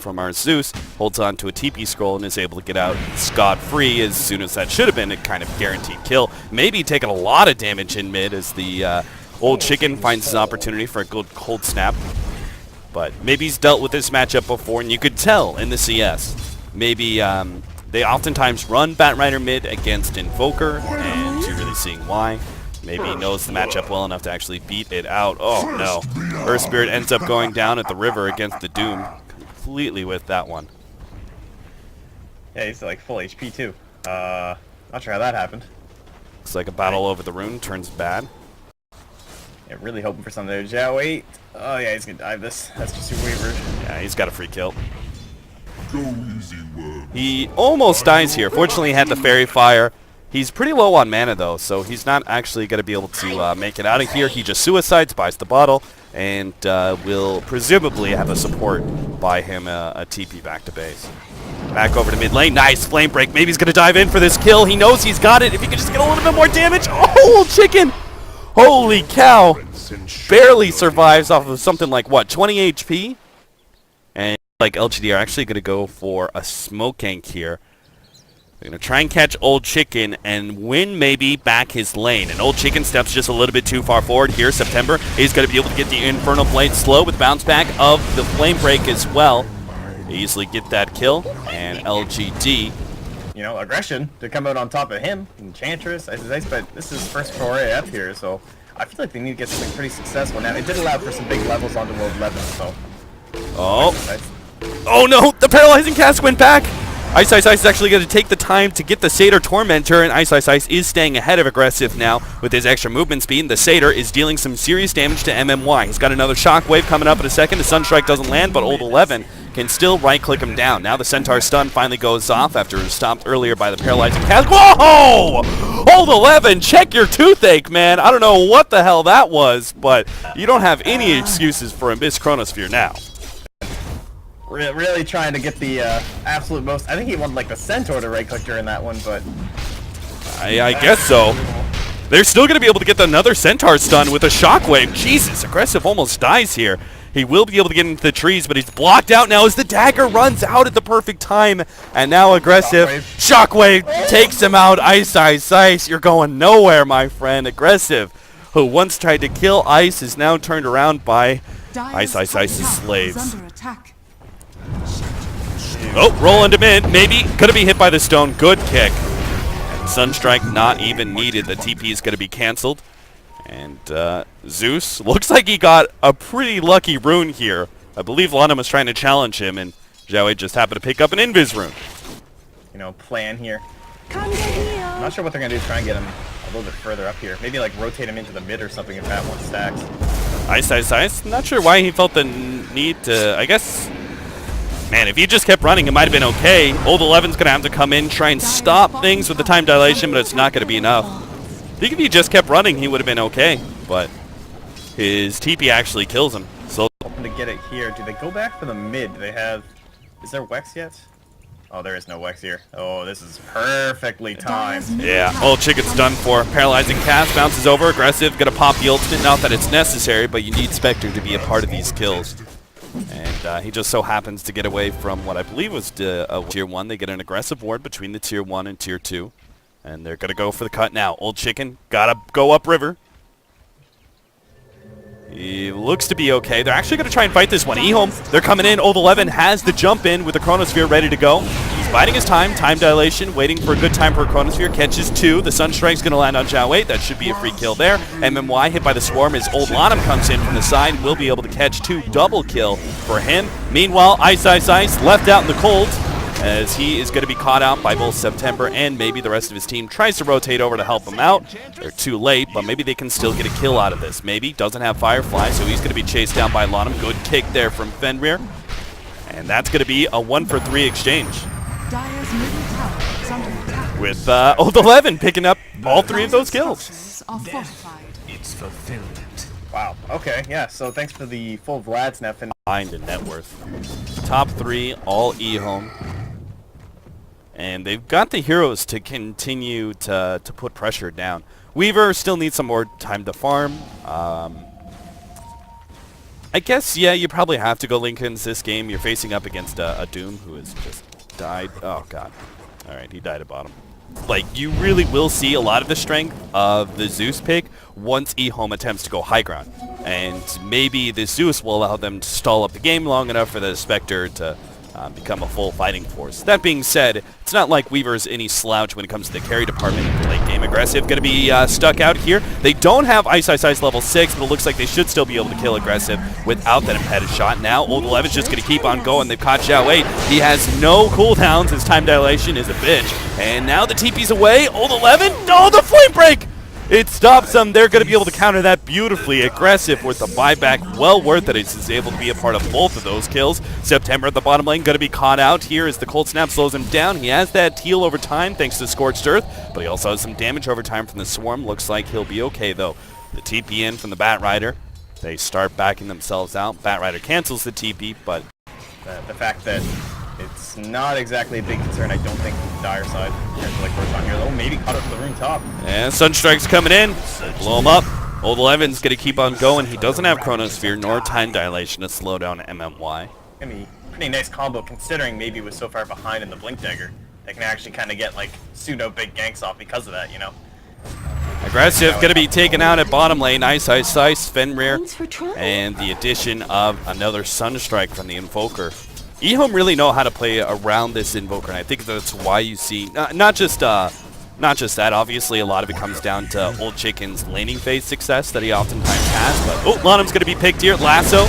from our Zeus, holds on to a TP scroll and is able to get out scot-free as soon as that should have been a kind of guaranteed kill. Maybe taking a lot of damage in mid as the old chicken finds his opportunity for a good cold snap. But maybe he's dealt with this matchup before, and you could tell in the CS. Maybe they oftentimes run Batrider mid against Invoker, and you're really seeing why. Maybe he knows the matchup well enough to actually beat it out. Oh no. Earth Spirit ends up going down at the river against the Doom. Completely with that one. Yeah, he's like full HP too. Not sure how that happened. Looks like a battle over the rune turns bad. Yeah, really hoping for something there. Yeah, wait. Oh yeah, he's gonna dive this. That's just super weird. Yeah, he's got a free kill. He almost dies here. Fortunately, he had the Fairy Fire. He's pretty low on mana, though, so he's not actually going to be able to make it out of here. He just suicides, buys the bottle, and will presumably have a support buy him a TP back to base. Back over to mid lane. Nice flame break. Maybe he's going to dive in for this kill. He knows he's got it. If he could just get a little bit more damage. Oh, chicken! Holy cow! Barely survives off of something like, what, 20 HP? And like LGD are actually going to go for a smoke gank here. They're going to try and catch Old Chicken and win maybe back his lane. And Old Chicken steps just a little bit too far forward here. September is going to be able to get the Infernal Blade slow with bounce back of the Flame Break as well. They easily get that kill. And LGD. You know, aggression to come out on top of him. Enchantress, Ice, but this is first foray up here, so I feel like they need to get something pretty successful. Now, it did allow for some big levels onto World 11, so... Oh no, the Paralyzing Cast went back! Ice is actually going to take the time to get the Satyr Tormentor, and Ice is staying ahead of Aggressive now with his extra movement speed. And the Satyr is dealing some serious damage to MMY. He's got another Shockwave coming up in a second. The Sunstrike doesn't land, but Old 11 can still right-click him down. Now the Centaur stun finally goes off after it was stopped earlier by the Paralyzing Cast. Whoa! Old 11, check your toothache, man. I don't know what the hell that was, but you don't have any excuses for Abyss Chronosphere now. Really trying to get the absolute most. I think he wanted like the Centaur to right-click during that one, but... I guess so. They're still going to be able to get another Centaur stun with a Shockwave. Jesus, Aggressive almost dies here. He will be able to get into the trees, but he's blocked out now as the dagger runs out at the perfect time. And now Aggressive, Shockwave takes him out. Ice, you're going nowhere, my friend. Aggressive, who once tried to kill Ice, is now turned around by Ice's slaves. Oh, roll into mid. Maybe. Gonna be hit by the stone. Good kick. And Sunstrike not even needed. The TP is gonna be canceled. And Zeus looks like he got a pretty lucky rune here. I believe Lana was trying to challenge him, and Joey just happened to pick up an Invis rune. You know, plan here. I'm not sure what they're gonna do to try and get him a little bit further up here. Maybe like rotate him into the mid or something if that one stacks. Ice. Not sure why he felt the need to, I guess... Man, if he just kept running, it might have been okay. Old 11's going to have to come in, try and stop things with the time dilation, but it's not going to be enough. I think if he just kept running, he would have been okay, but his TP actually kills him. So hoping to get it here. Do they go back for the mid? Do they have... Is there Wex yet? Oh, there is no Wex here. Oh, this is perfectly timed. Yeah, Old Chicken's done for. Paralyzing Cast bounces over. Aggressive, going to pop the ultimate. Not that it's necessary, but you need Spectre to be a part of these kills. And he just so happens to get away from what I believe was Tier 1. They get an aggressive ward between the Tier 1 and Tier 2. And they're going to go for the cut now. Old Chicken, got to go upriver. He looks to be okay. They're actually going to try and fight this one. EHOME, they're coming in. Old 11 has the jump in with the Chronosphere ready to go. He's biding his time. Time dilation, waiting for a good time for a Chronosphere. Catches 2. The Sunstrike's going to land on Jiao. That should be a free kill there. MMY hit by the Swarm as Old Lanham comes in from the side. Will be able to catch 2. Double kill for him. Meanwhile, Ice left out in the cold as he is going to be caught out by both September and maybe the rest of his team. Tries to rotate over to help him out. They're too late, but maybe they can still get a kill out of this. Maybe. Doesn't have Firefly, so he's going to be chased down by Lanham. Good kick there from Fenrir. And that's going to be a 1-for-3 exchange. With Old 11 picking up all 3 of those kills. It's fulfillment. Wow. Okay, yeah, so thanks for the full Vlad's net. Behind in net worth. Top 3, all EHOME. And they've got the heroes to continue to put pressure down. Weaver still needs some more time to farm. I guess, yeah, you probably have to go Lincolns this game. You're facing up against a Doom who has just died. Oh, God. All right, he died at bottom. Like, you really will see a lot of the strength of the Zeus pick once EHOME attempts to go high ground. And maybe the Zeus will allow them to stall up the game long enough for the Spectre to become a full fighting force. That being said, it's not like Weaver's any slouch when it comes to the carry department. Late game aggressive going to be stuck out here. They don't have Ice level 6, but it looks like they should still be able to kill aggressive without that impeded shot. Now Old 11's just going to keep on going. They've caught Xiao Wei. He has no cooldowns. His time dilation is a bitch. And now the TP's away. Old 11. Oh, the flame break! It stops them. They're going to be able to counter that beautifully. Aggressive with the buyback. Well worth it. He's able to be a part of both of those kills. September at the bottom lane going to be caught out here as the cold snap slows him down. He has that heal over time thanks to Scorched Earth, but he also has some damage over time from the Swarm. Looks like he'll be okay, though. The TP in from the Bat Rider. They start backing themselves out. Bat Rider cancels the TP, but the fact that it's not exactly a big concern, I don't think, from the Dire side. Like we're on here, though, maybe caught up to the rune top. And Sunstrike's coming in. Blow him up. Old 11's going to keep on going. He doesn't have Chronosphere nor time dilation to slow down MMY. I mean, pretty nice combo considering maybe was so far behind in the Blink Dagger. They can actually kind of get like pseudo big ganks off because of that, you know. Aggressive going to be taken out at bottom lane. Ice, Fenrir, and the addition of another Sunstrike from the Invoker. EHOME really know how to play around this Invoker, and I think that's why you see not just that. Obviously, a lot of it comes down to Old Chicken's laning phase success that he oftentimes has. But oh, Lanham's going to be picked here. Lasso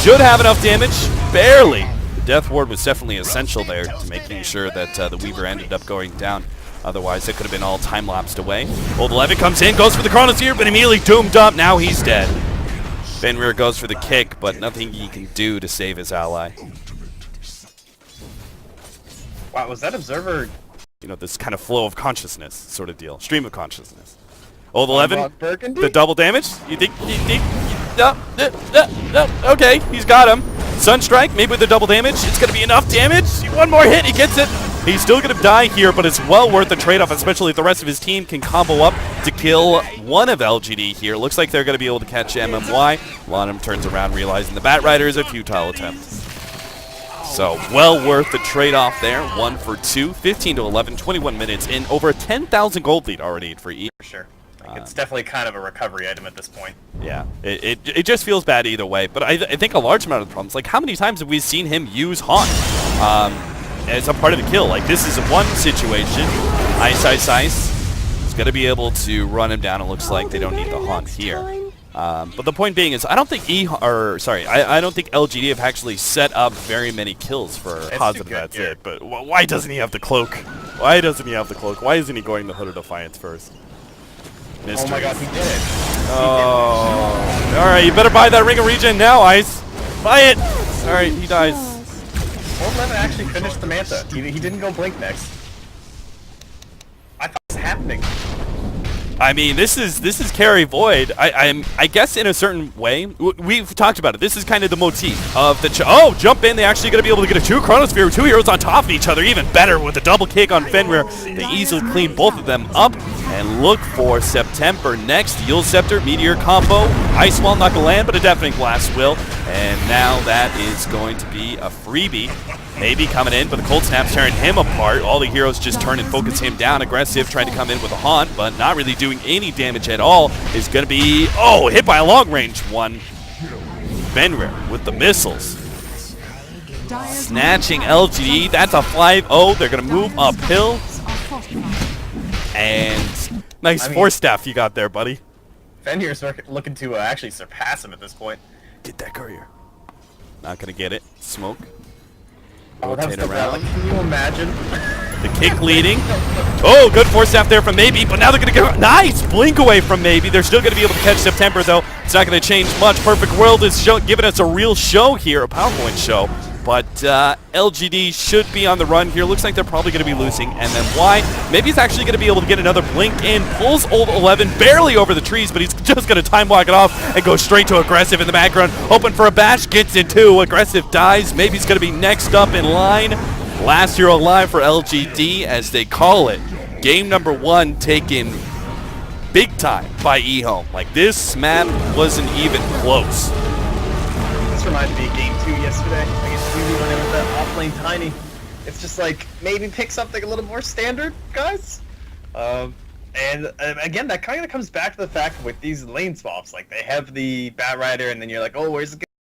should have enough damage, barely. The Death Ward was definitely essential there to making sure that the Weaver ended up going down. Otherwise, it could have been all time-lapsed away. Old 11 comes in, goes for the Chronosphere, but immediately doomed up. Now he's dead. Fenrir goes for the kick, but nothing he can do to save his ally. Wow, was that Observer? You know, this kind of flow of consciousness sort of deal. Stream of consciousness. Old 11, Burgundy? the double damage. You think, no, okay, he's got him. Sunstrike, maybe with the double damage. It's going to be enough damage. One more hit, he gets it. He's still going to die here, but it's well worth the trade-off, especially if the rest of his team can combo up to kill one of LGD here. Looks like they're going to be able to catch MMY. Lanham turns around, realizing the Bat Rider is a futile attempt. So, well worth the trade-off there. 1 for 2, 15 to 11, 21 minutes in. Over a 10,000 gold lead already for E. For sure. Like, it's definitely kind of a recovery item at this point. Yeah, it just feels bad either way. But I think a large amount of the problems, like how many times have we seen him use Haunt as a part of the kill? Like this is one situation. Ice. He's going to be able to run him down. It looks like they don't need the Haunt here. But the point being is, I don't think I don't think LGD have actually set up very many kills for positive. That's it. But why doesn't he have the cloak? Why doesn't he have the cloak? Why isn't he going the Hood of Defiance first? Mysteries. Oh my God, he did it. Oh, all right. You better buy that Ring of Regen now, Ice. Buy it. All right, he dies. Old 11 actually finished the Manta. He didn't go Blink next. I thought it was happening. I mean, this is Carry Void. I guess in a certain way, we've talked about it. This is kind of the motif of the jump in. They're actually going to be able to get a 2 Chronosphere, 2 heroes on top of each other, even better with a double kick on Fenrir. They easily clean both of them up and look for September next. Yule Scepter, Meteor combo. Ice Wall not going to land, but a Deafening Blast will. And now that is going to be a freebie. Maybe coming in, but the Cold Snap's tearing him apart. All the heroes just turn and focus him down. Aggressive, trying to come in with a Haunt, but not really doing any damage at all. Is going to be, hit by a long-range one. Fenrir with the missiles. Snatching LGD. That's a 5-0. They're going to move uphill. And nice Force Staff you got there, buddy. Fenrir's looking to actually surpass him at this point. Get that courier. Not going to get it. Smoke. Oh, that was the relic. Can you imagine? The kick leading. Oh, good Force Staff there from Maybe, but now they're going to get nice blink away from Maybe. They're still going to be able to catch September, though. It's not going to change much. Perfect World is giving us a real show here, a PowerPoint show. But LGD should be on the run here. Looks like they're probably going to be losing. And then why? Maybe he's actually going to be able to get another blink in. Pulls Old 11 barely over the trees, but he's just going to time walk it off and go straight to Aggressive in the background. Open for a bash, gets it too. Aggressive dies. Maybe he's going to be next up in line. Last hero alive for LGD, as they call it. Game number 1 taken big time by EHOME. Like, this map wasn't even close. reminds me of game 2 yesterday against Judy when I was that off lane Tiny. It's just like, maybe pick something a little more standard, guys. And again, that kind of comes back to the fact with these lane swaps. Like, they have the Bat Rider, and then you're like, oh, where's it